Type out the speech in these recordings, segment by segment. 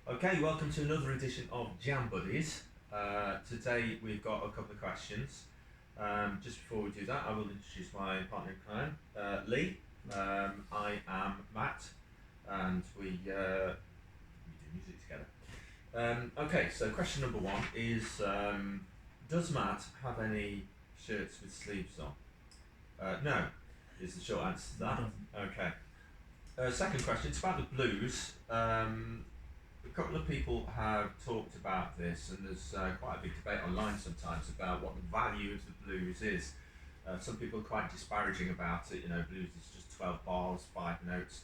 Okay, welcome to another edition of Jambuddies. Today we've got a couple of questions. Just before we do that, I will introduce my partner in crime, Lee. I am Matt, and we do music together. Okay, so question number one is: does Matt have any shirts with sleeves on? No, is the short answer to that. Okay. Second question: it's about the blues. A couple of people have talked about this, and there's quite a big debate online sometimes about what the value of the blues is. Some people are quite disparaging about it. You know, blues is just 12 bars, 5 notes.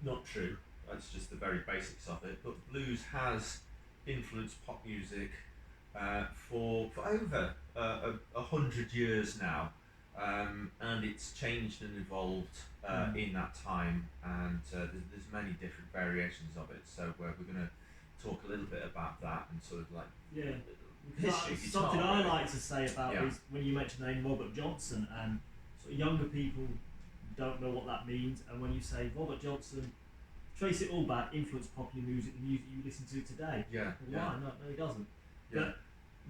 Not true. That's just the very basics of it. But blues has influenced pop music for over 100 years now. And it's changed and evolved in that time, and there's many different variations of it. So we're going to talk a little bit about that and sort of like history. Something I like to say about is when you mention the name Robert Johnson, and sort of younger people don't know what that means, and when you say Robert Johnson, trace it all back, influenced popular music, the music you listen to today. Why? No, he doesn't. But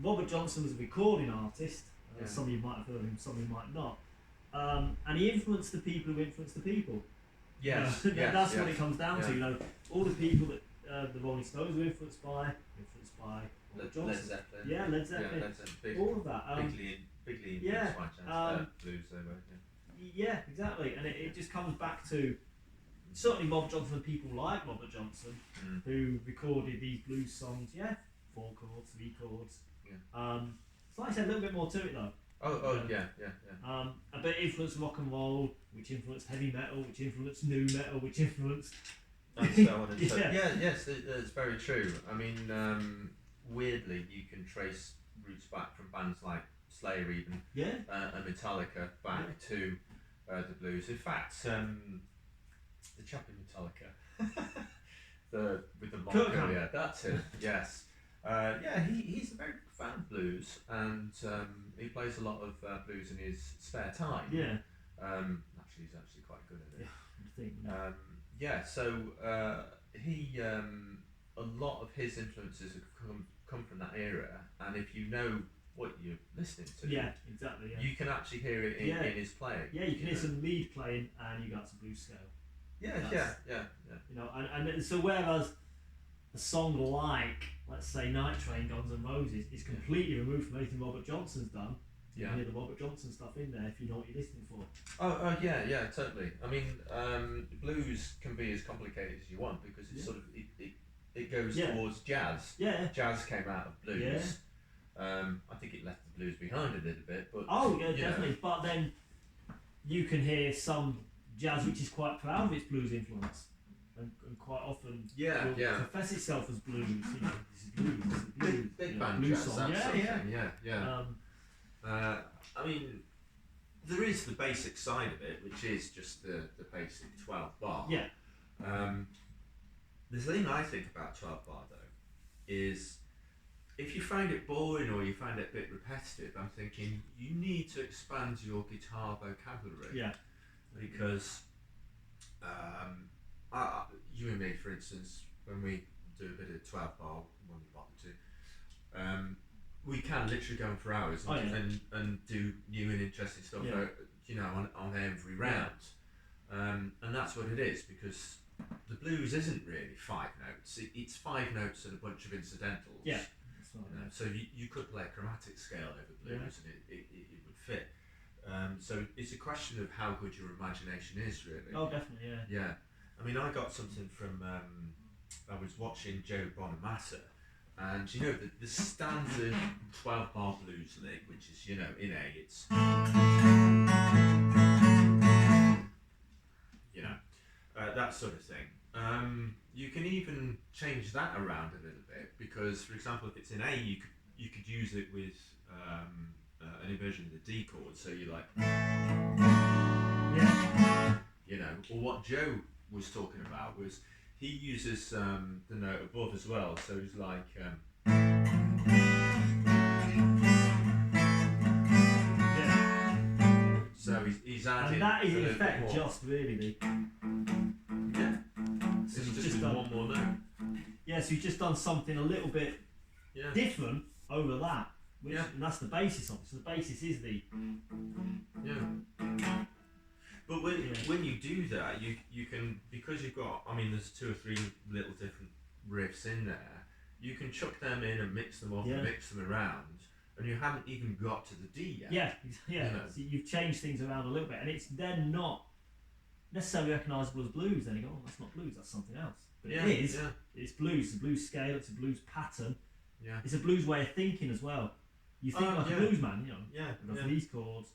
Robert Johnson was a recording artist. Some of you might have heard of him, some of you might not. And he influenced the people who influenced the people. Yes, that's what it comes down to. You know, all the people that the Rolling Stones were influenced by Robert Johnson. Led Zeppelin. Yeah, Led Zeppelin. All of that. Bigly influenced by blues. Yeah, exactly. And it just comes back to certainly Robert Johnson and people like Robert Johnson who recorded these blues songs. 4 chords, 3 chords. So like I said, a little bit more to it though. A bit influenced rock and roll, which influenced heavy metal, which influenced nu metal, which influenced and so on and so. Yes, it's very true. I mean, weirdly, you can trace roots back from bands like Slayer, even and Metallica back to the blues. In fact, the chap in Metallica, with the long career, that's it. Yes. He's a very big fan of blues, and he plays a lot of blues in his spare time. He's actually quite good at it. So he a lot of his influences have come from that era, and if you know what you're listening to, you can actually hear it in his playing. You can hear some lead playing, and you got some blues scale. You know, and so whereas a song like, let's say, Night Train, Guns N' Roses, is completely removed from anything Robert Johnson's done. You can hear the Robert Johnson stuff in there if you know what you're listening for. Totally. I mean, blues can be as complicated as you want because it's sort of it goes towards jazz. Jazz came out of blues. I think it left the blues behind a little bit, but definitely. But then you can hear some jazz which is quite proud of its blues influence. And quite often will profess itself as blues. You know, this is blues. Big band blues jazz. song. I mean, there is the basic side of it, which is just the basic 12 bar. The thing I think about 12 bar though is if you find it boring or you find it a bit repetitive, I'm thinking you need to expand your guitar vocabulary. Because you and me, for instance, when we do a bit of 12 bar, when we want to, we can literally go on for hours and do new and interesting stuff, on every round. And that's what it is, because the blues isn't really 5 notes. It's 5 notes and a bunch of incidentals. So you could play a chromatic scale over blues and it would fit. So it's a question of how good your imagination is, really. Oh, definitely, I mean, I got something from, I was watching Joe Bonamassa, and the standard 12 bar blues lick, which is, in A, it's, that sort of thing. You can even change that around a little bit, because, for example, if it's in A, you could use it with an inversion of the D chord, so you're like, or what Joe was talking about was he uses the note above as well, so he's like so he's adding, and that is in effect just really the it's just with one more note. Yeah, so you've just done something a little bit different over that, which, and that's the basis of it. So the basis is the... But when you do that, you can, because you've got, I mean, there's 2 or 3 little different riffs in there, you can chuck them in and mix them up and mix them around, and you haven't even got to the D yet. Yeah. You know? So you've changed things around a little bit, and it's then not necessarily recognisable as blues. Then you go, oh, that's not blues, that's something else. But it is. Yeah. It's blues. It's a blues scale. It's a blues pattern. Yeah. It's a blues way of thinking as well. You think like a blues man, you know. Yeah. I've got these chords,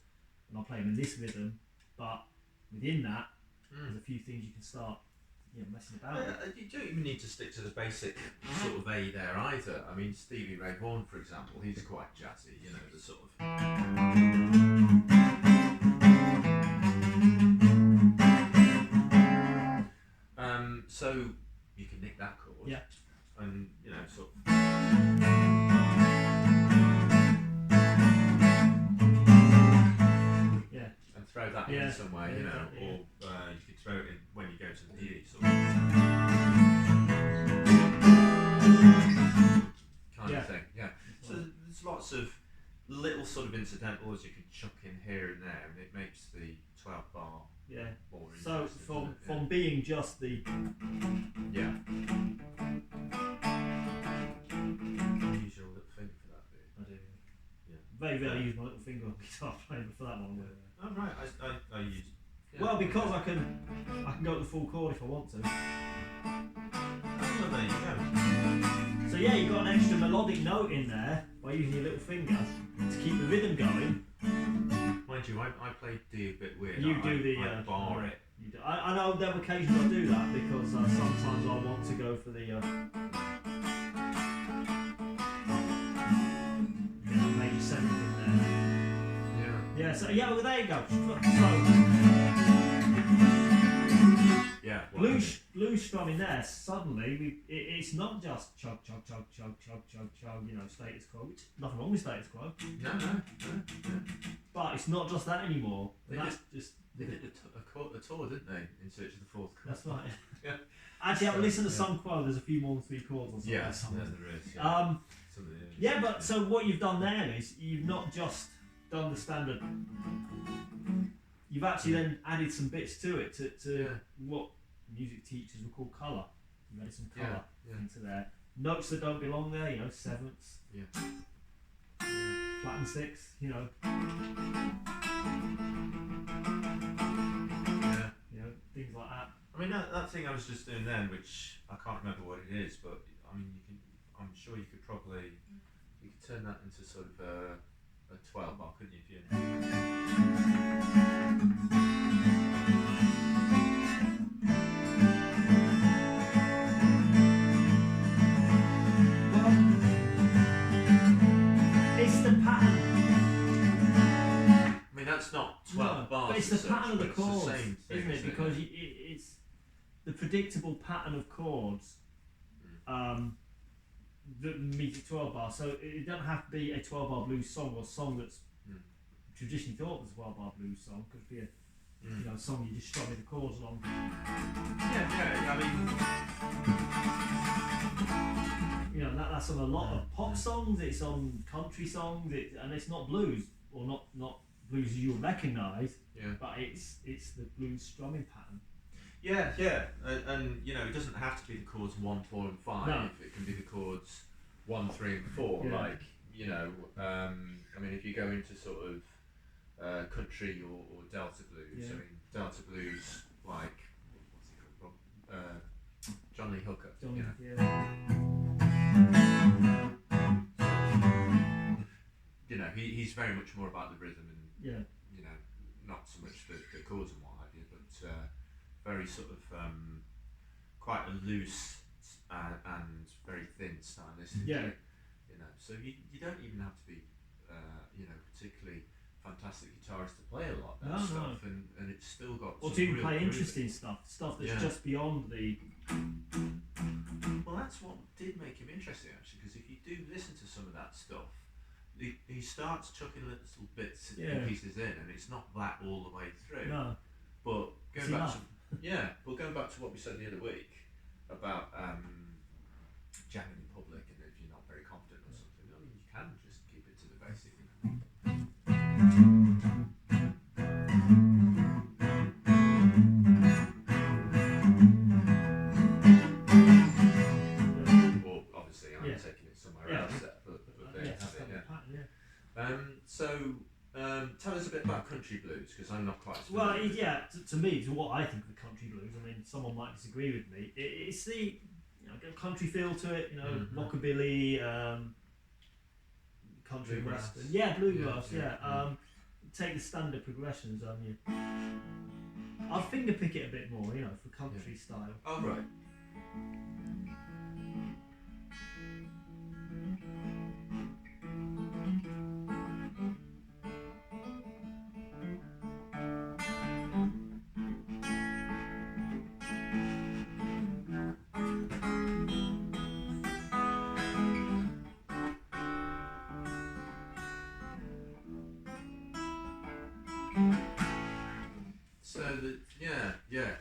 and I'll play them in this rhythm, but within that, there's a few things you can start, messing about with. You don't even need to stick to the basic sort of A there either. I mean, Stevie Ray Vaughan, for example, he's quite jazzy. You know, the sort of. So you can nick that chord. Yeah. And sort of. And throw that in somewhere, or you could throw it in when you go to the D sort of kind of thing. Yeah. So there's lots of little sort of incidentals you can chuck in here and there, and it makes the 12 bar more so interesting. from being just the use your little finger for that bit. I do. Very rarely use my little finger on guitar playing for that one. Oh right, I use. Well, because I can go to the full chord if I want to. Oh, there you go. So you've got an extra melodic note in there by using your little finger to keep the rhythm going. Mind you, I play D a bit weird. You I bar it. You do. I know there are occasions I do that because sometimes I want to go for the major seventh in there. Yeah. So well, there you go. Blues strumming there. Suddenly, it's not just chug, status quo. Which nothing wrong with status quo. No. But it's not just that anymore. They did a tour, didn't they, in Search of the Fourth Chord? That's right. Yeah. Actually, I've listened to some quo. There's a few more than 3 chords on some. There is. But so what you've done there is you've not just done the standard. You've actually then added some bits to it to what music teachers would call colour. You've added some colour into there. Notes that don't belong there, sevenths. Flat and sixth, things like that. I mean, that thing I was just doing then, which I can't remember what it is, but I mean, I'm sure you could turn that into sort of a 12 bar, couldn't you? If you it's the pattern. I mean, that's not 12 bars. But it's the pattern of the chords, isn't it? Because it's the predictable pattern of chords that meet a 12 bar. So it doesn't have to be a 12 bar blues song or a song that's traditionally thought was a 12 bar blues song. Could be a song you just strumming the chords along. I mean, that's on a lot of pop songs. It's on country songs, and it's not blues or not blues you'll recognise. But it's the blues strumming pattern. And it doesn't have to be the chords 1, 4, and 5. No. It can be the chords 1, 3, and 4. I mean, if you go into sort of country or Delta blues, I mean, Delta blues like what's he called? John Lee Hooker. He's very much more about the rhythm and not so much the chords and what have you, but very sort of quite a loose and very thin stylistically. So you don't even have to be particularly fantastic guitarist to play a lot of that stuff, and it's still got. Or to even play interesting stuff that's just beyond the. Well, that's what did make him interesting actually, because if you do listen to some of that stuff, he starts chucking little bits and pieces in, and it's not that all the way through. No. But going back to what we said the other week about jamming in public, and if you're not very confident or something, I mean, you can just keep it to the basic. You know? Well, obviously, I'm taking it somewhere else. But tell us a bit about country blues, because I'm not quite familiar. Well, yeah, to me, to what I think of the country blues, I mean, someone might disagree with me. It's the country feel to it, rockabilly, country Bluegrass. western, bluegrass, take the standard progressions. I'll finger pick it a bit more, for country style. Oh right.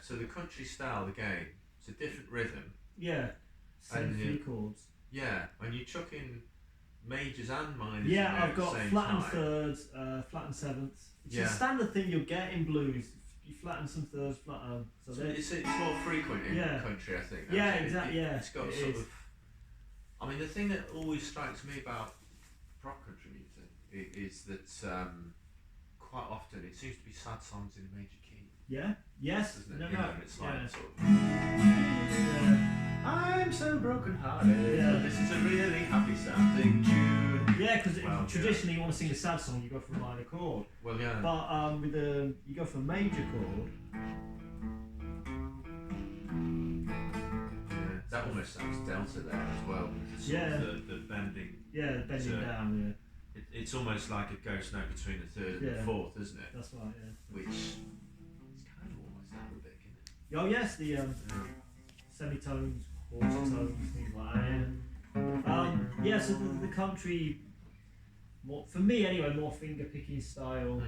So the country style again, it's a different rhythm. Yeah, same three chords. Yeah, and you chuck in majors and minors. Yeah, I've got flat and thirds, flat and sevenths. It's a standard thing you'll get in blues. You flatten some thirds, flatten. So it's more frequent in country, I think. Yeah, exactly. It's got sort of. I mean, the thing that always strikes me about prop country music is that quite often it seems to be sad songs in a major key. Yeah. Yes. Isn't it? No. It's like sort of. I'm so broken hearted. Yeah. But this is a really happy sounding tune. Yeah, because traditionally you want to sing a sad song, you go for a minor chord. Well, yeah. But with you go for a major chord. Yeah, that almost sounds delta there as well. The bending. Yeah, bending down. Yeah. It's almost like a ghost note between the third and the fourth, isn't it? That's right. Yeah. Which is kind of almost Arabic, isn't it? Oh yes, the semitones, quarter tones, things like that. So the country, more for me anyway, more finger picking style.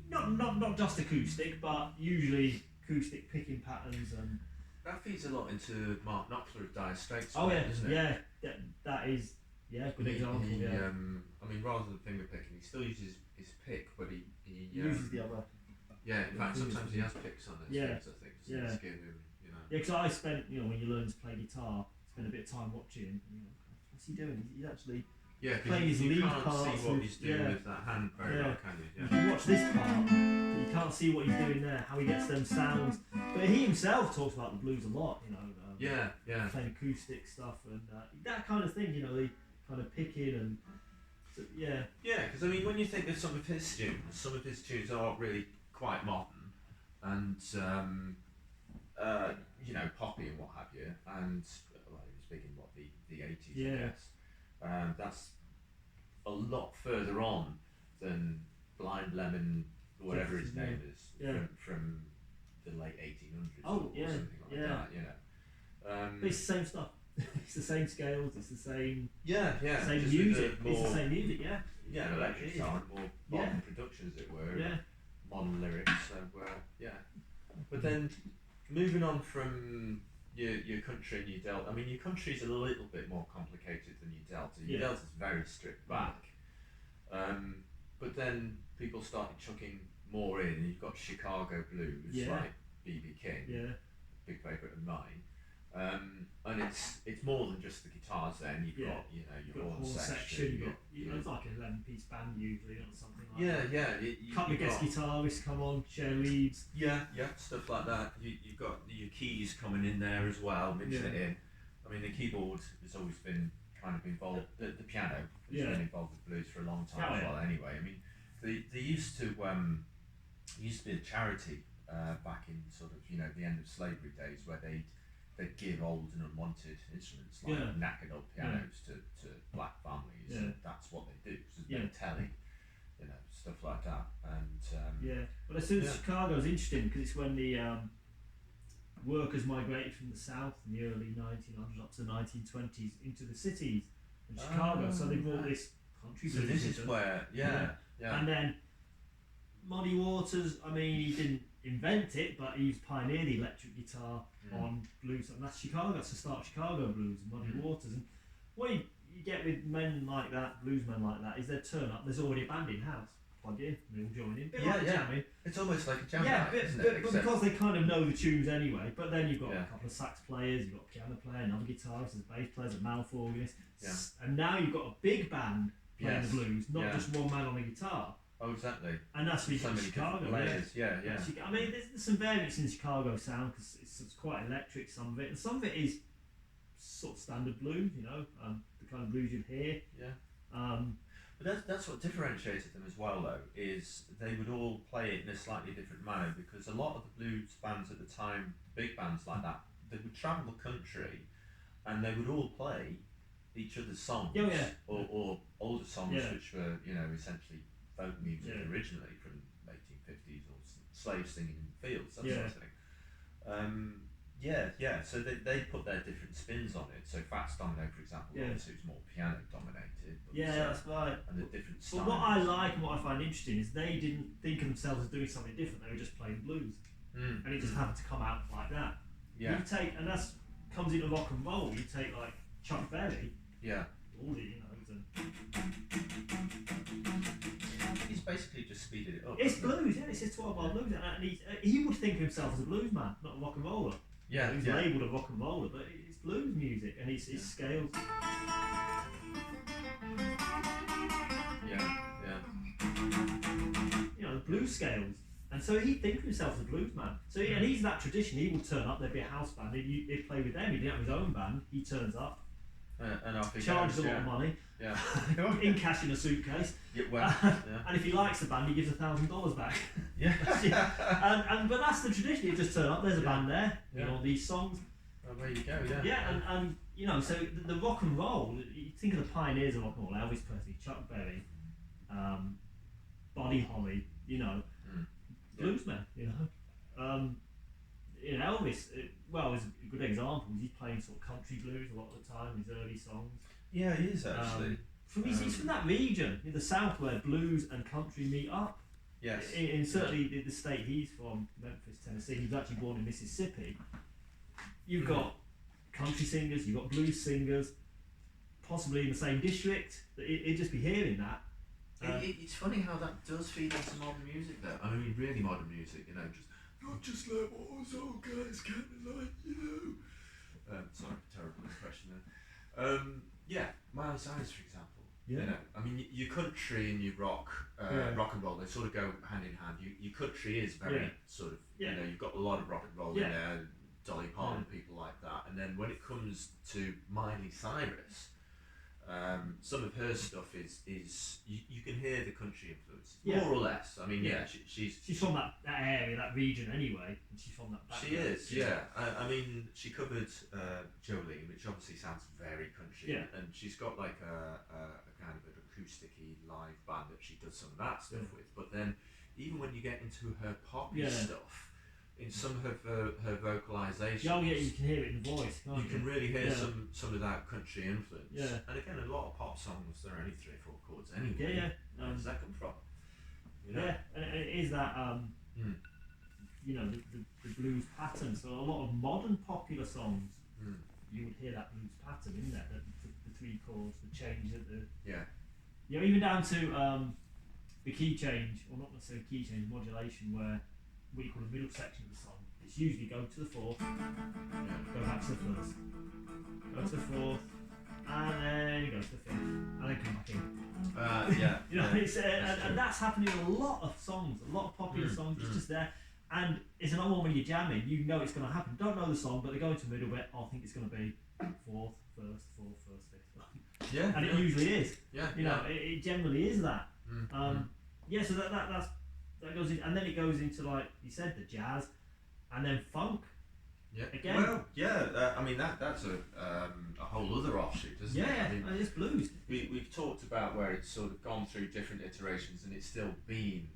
Not just acoustic, but usually acoustic picking patterns and. That feeds a lot into Mark Knopfler of Dire Straits. Oh yeah, isn't it? Yeah, that is good example. I mean, rather than finger picking, he still uses his pick, but he uses the other. Yeah, in fact, sometimes he has picks on those things. I think. So to give him, Yeah, because I spent, when you learn to play guitar, spend a bit of time watching. What's he doing? He's actually playing his lead parts. You can't see what he's doing with that hand very well, can you? Yeah. You can watch this part, but you can't see what he's doing there, how he gets them sounds. But he himself talks about the blues a lot, playing acoustic stuff and that kind of thing, the kind of picking and Yeah, because I mean, when you think of some of his tunes are really quite modern and poppy and what have you, and he was big in the 80s, I guess. That's a lot further on than Blind Lemon, whatever his name is, from the late 1800s or something like that. But it's the same stuff. It's the same scales. It's the same. Same music. It's the same music. Yeah, electric sound, more modern production, as it were. Modern lyrics. So But then moving on from your country and your delta. I mean, your country's a little bit more complicated than your delta. Your delta's very stripped back. But then people started chucking more in. You've got Chicago blues like B.B. King, big favourite of mine. And it's more than just the guitars. Then you've got your horn section. It's like an 11-piece band usually or something like that. Yeah. Couple of guest guitarists come on, share leads. Yeah, stuff like that. You've got your keys coming in there as well, mixing it in. I mean, the keyboard has always been kind of involved. The piano has been involved with blues for a long time as well. Anyway, I mean, they used to be a charity back in sort of the end of slavery days where they'd give old and unwanted instruments like knackered old pianos to black families, and that's what they do. So there's no telly, stuff like that. And but as soon as Chicago's interesting because it's when the workers migrated from the south in the early 1900s up to the 1920s into the cities in Chicago. So they brought this country. So this is where, and then Muddy Waters. I mean, he didn't invent it, but he pioneered the electric guitar on blues, and that's Chicago. That's the start of Chicago blues and Muddy Waters. And what you get with men like that, bluesmen like that, is they turn up. There's already a band in house. Plug in, they all join in. Bit like jamming. It's almost like a jam night, isn't it? But because they kind of know the tunes anyway. But then you've got a couple of sax players, you've got a piano player, another guitarist, there's bass players, a mouth organist, and now you've got a big band playing the blues, not just one man on a guitar. Oh, exactly. And that's what you get in Chicago. Players. Yeah. I mean, there's some variants in the Chicago sound because it's quite electric, some of it, and some of it is sort of standard blues, the kind of blues you'd hear. Yeah. But that's what differentiated them as well, though, is they would all play it in a slightly different manner, because a lot of the blues bands at the time, big bands like that, they would travel the country and they would all play each other's songs, or older songs which were, essentially folk music originally from 1850s, or slaves singing in the fields, that sort of thing. So they put their different spins on it. So Fats Domino, for example, obviously was more piano dominated. That's right. And the different styles. But what I like and what I find interesting is they didn't think of themselves as doing something different. They were just playing blues, and it just happened to come out like that. Yeah. You take, and that's comes into rock and roll. You take like Chuck Berry. Yeah. All the He's basically just speeded it up. It's blues, it's his 12-bar blues, and he would think of himself as a blues man, not a rock and roller. Yeah, he's labelled a rock and roller, but it's blues music, and it's scales. The blues scales, and so he'd think of himself as a blues man. So and he's that tradition. He would turn up. There'd be a house band. He'd play with them. He didn't have his own band. He turns up. And off he charges goes, a lot of money, in cash in a suitcase, and if he likes the band, he gives $1,000 back. But that's the tradition. You just turn up. There's a band there. These songs. Oh, there you go. And so the rock and roll. You think of the pioneers of rock and roll: Elvis Presley, Chuck Berry, Buddy Holly. Bluesmen. Elvis, is a good example. He's playing sort of country blues a lot of the time, his early songs. Yeah, he is actually. He's from that region in the south where blues and country meet up. Yes. In certainly the state he's from, Memphis, Tennessee. He was actually born in Mississippi. You've got country singers, you've got blues singers, possibly in the same district. He'd just be hearing that. It's funny how that does feed into modern music, though. I mean, really modern music, just not just like what us old guys kind of like, sorry, terrible impression there. Miley Cyrus, for example. I mean, your country and your rock and roll, they sort of go hand in hand. Your country is very sort of, you've got a lot of rock and roll in there, Dolly Parton, people like that. And then when it comes to Miley Cyrus, some of her stuff is you can hear the country influence, more or less. I mean, she's from that area, that region anyway, and she's from that background. She is, I mean, she covered Jolene, which obviously sounds very country, and she's got like a kind of an acoustic-y live band that she does some of that stuff with. But then, even when you get into her poppy stuff, in some of her vocalisations, you can hear it in the voice. You can really hear some of that country influence. Yeah. And again, a lot of pop songs, they're only 3 or 4 chords anyway. Where does that come from? And it is that the blues pattern. So a lot of modern popular songs, you would hear that blues pattern in there. The 3 chords, the change at the even down to the key change, or not necessarily key change, modulation, where what you call the middle section of the song. It's usually go to the 4th, go back to the 1st, go to the 4th, and then you go to the 5th, and then come back in. It's and that's happening in a lot of songs, a lot of popular songs. It's just there, and it's another one when you're jamming. You know it's going to happen. Don't know the song, but they go into the middle bit. I think it's going to be 4th, 1st, 4th, 1st, 5th. And it usually is. It generally is that. So that's. That goes in, and then it goes into, like you said, the jazz, and then funk. Again. Well, I mean that's a whole other offshoot, isn't it? I mean, it's blues. We've talked about where it's sort of gone through different iterations, and it's still been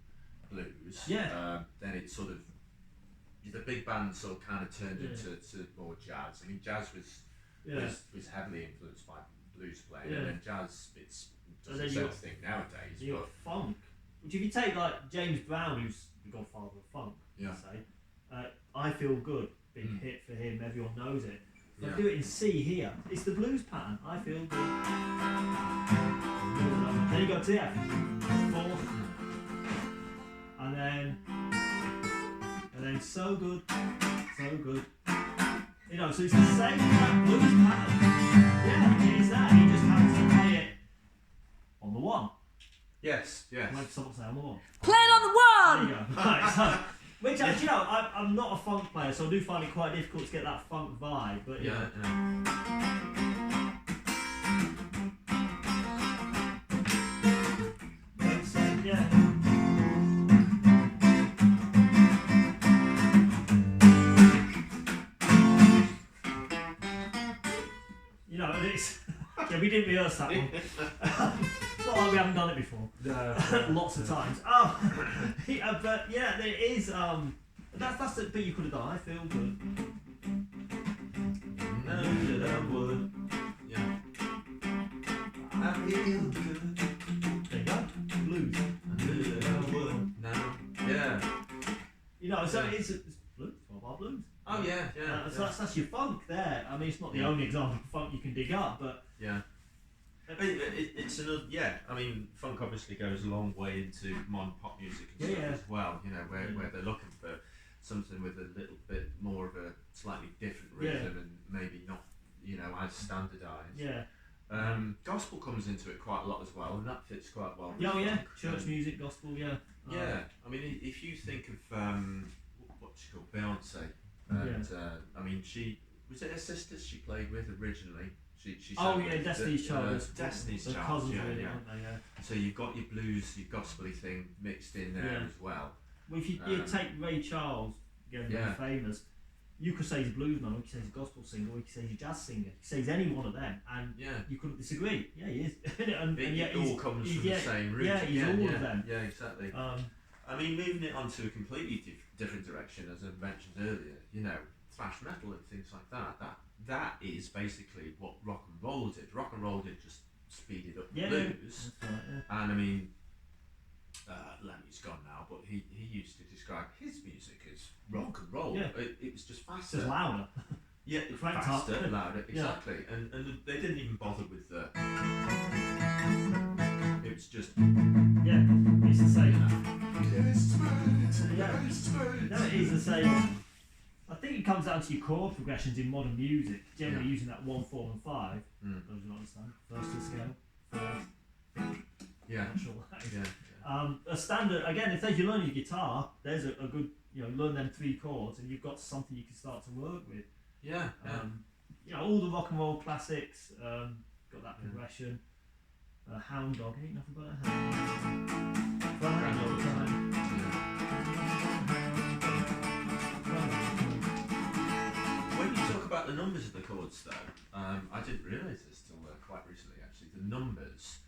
blues. Then it's sort of the big band sort of kind of turned into more jazz. I mean, jazz was heavily influenced by blues playing, and then jazz does its own thing nowadays. You got funk. Which if you take like James Brown, who's the godfather of funk, say, I Feel Good, big hit for him, everyone knows it. If I do it in C here, it's the blues pattern. I feel good. Then you go to the F, fourth, and then so good, so good. You know, so it's the same exact blues pattern. Yeah, it is that. You just have to play it on the one. Yes. Like someone say on the one. Play it on the one! There you go. Right, so, which, you know, I'm not a funk player, so I do find it quite difficult to get that funk vibe. But Yeah. You know, and it's we didn't rehearse that one. It's not like we haven't done it before. No. Lots of times. But yeah, there is. That's the bit you could have done. I feel good. Know that I would. Yeah. I feel good. There you go. Blues. I knew that I would. Now. Yeah. You know, so it's blues. What about blues? Oh yeah. So that's your funk there. I mean, it's not the only example of funk you can dig up, but yeah. It's another, I mean, funk obviously goes a long way into modern pop music and stuff as well. You know, where they're looking for something with a little bit more of a slightly different rhythm and maybe not, you know, as standardised. Yeah. Gospel comes into it quite a lot as well, and that fits quite well. Yeah, with funk. church music, gospel, Yeah, I mean, if you think of what's she called, Beyonce, and I mean, she was it her sisters she played with originally. She Destiny's Child. Destiny's Child. Cousins, really, aren't they? Yeah. So you've got your blues, your gospel-y thing mixed in there as well. Well, if you take Ray Charles, again, very famous, you could say he's a blues man, or you could say he's a gospel singer, or you could say he's a jazz singer. You could say he's any one of them, and you couldn't disagree. Yeah, he is. and it all comes from the same root. Yeah, he's all of them. Yeah, exactly. I mean, moving it on to a completely different direction, as I mentioned earlier, you know, thrash metal and things like that is basically what rock and roll did. Rock and roll did just speeded up blues. That's right, And I mean, Lemmy's gone now, but he used to describe his music as rock and roll. Yeah. It was just faster. It's louder. Yeah, faster, louder, exactly. And they didn't even bother with the... It was just... Yeah, it's the same. No, it is the same. I think it comes down to your chord progressions in modern music, generally using that 1, 4 and 5. Those who don't understand. First to the scale. Fourth. Yeah. Not sure what that is. Yeah. A standard, again, if you're learning your guitar, there's a good, learn them 3 chords and you've got something you can start to work with. Yeah. All the rock and roll classics, got that progression. Hound Dog, ain't nothing but a hound. Grand all the time. When you talk about the numbers of the chords, though, I didn't realise this till quite recently. Actually, the numbers,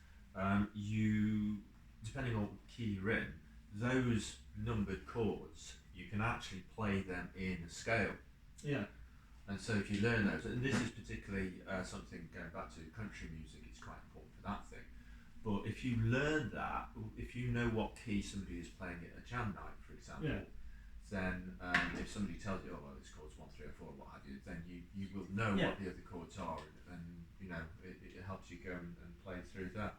you depending on what key you're in, those numbered chords, you can actually play them in a scale. Yeah. And so if you learn those, and this is particularly something going back to country music, it's quite important for that thing. But if you learn that, if you know what key somebody is playing at a jam night, for example, then if somebody tells you, oh well, this chord's 1, 3, or 4, or what have you, then you will know what the other chords are, and it helps you go and play through that.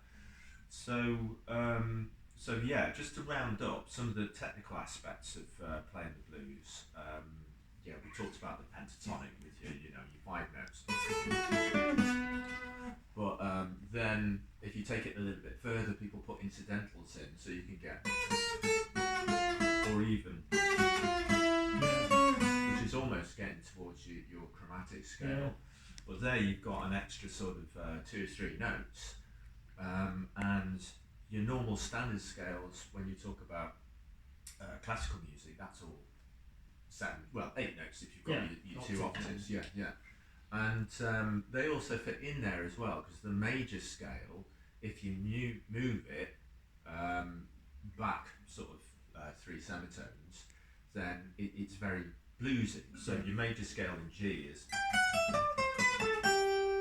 So just to round up some of the technical aspects of playing the blues. We talked about the pentatonic with your 5 notes. But then if you take it a little bit further, people put incidentals in, so you can get or even, which is almost getting towards your chromatic scale. Yeah. But there you've got an extra sort of 2 or 3 notes, and your normal standard scales when you talk about classical music, that's all 8 notes if you've got your 2 octaves. And they also fit in there as well, because the major scale, if you move it back sort of 3 semitones, then it's very bluesy. So your major scale in G is,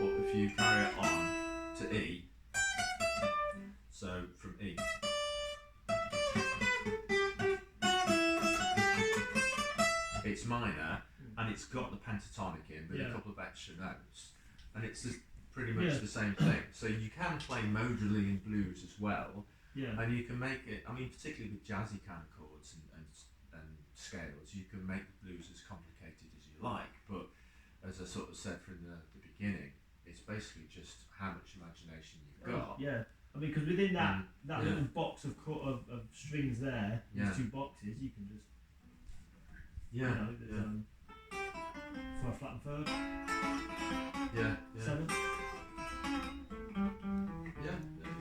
but if you carry it on to E, so from E, it's minor, and it's got the pentatonic in with a couple of extra notes, and it's just pretty much the same thing. So you can play modally in blues as well, and you can make it. I mean, particularly with jazzy kind of chords and scales, you can make the blues as complicated as you like. But as I sort of said from the beginning, it's basically just how much imagination you've got. I mean, because within that little box of strings there, these two boxes, you can just for a flat and third, seventh.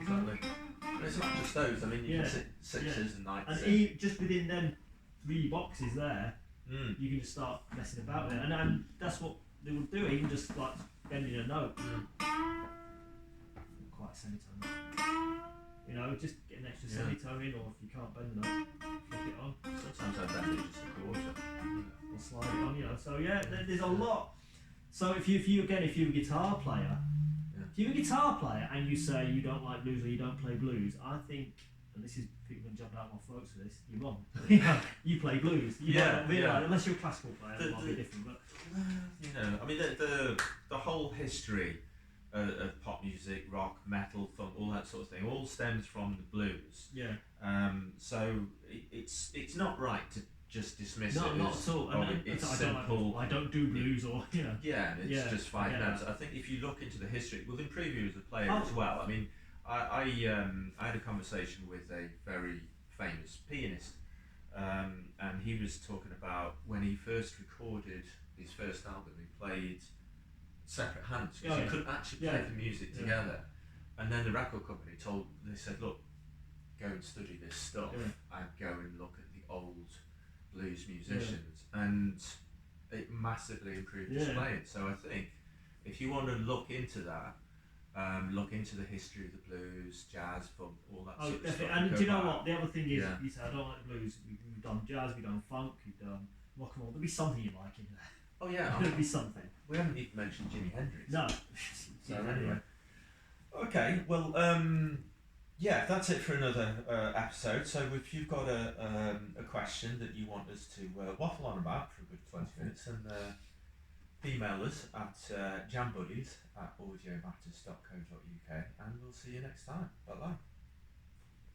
Exactly. And it's not just those. I mean, you can sit sixes and ninths. And just within them 3 boxes there, you can just start messing about with it, and that's what they would do. Even just like bending a note, quite a semitone. You know, just get an extra semitone in, or if you can't bend the note, flick it on. Sometimes I bend it just a quarter. Or slide it on, you know. So there's a lot. So if you're a guitar player, if you're a guitar player and you say you don't like blues or you don't play blues, I think, and this is people going to jump out my throats for this, you're wrong. You play blues. Unless you're a classical player, it might be different. But you know, I mean, the whole history of pop music, rock, metal, funk, all that sort of thing, all stems from the blues. So it's not right to just dismiss it. Not at all. It's simple. I don't do blues, or it's just 5 notes. I think if you look into the history, it will improve you as a player as well. I mean, I had a conversation with a very famous pianist, and he was talking about when he first recorded his first album, he played separate hands because you couldn't actually play the music together. And then the record company said, look, go and study this stuff and go and look at the old blues musicians, and it massively improved his playing. So I think if you want to look into that, look into the history of the blues, jazz, funk, all that sort of stuff. And do you know what? The other thing is, you say, I don't like the blues. We've done jazz, we've done funk, we've done rock and roll. There'll be something you like in there. Oh yeah, there'll be something. We haven't even mentioned Jimi Hendrix. No. So anyway. Okay, well, that's it for another episode. So if you've got a question that you want us to waffle on about for a good 20 minutes, and email us at jambuddies@audiomatters.co.uk, and we'll see you next time. Bye-bye.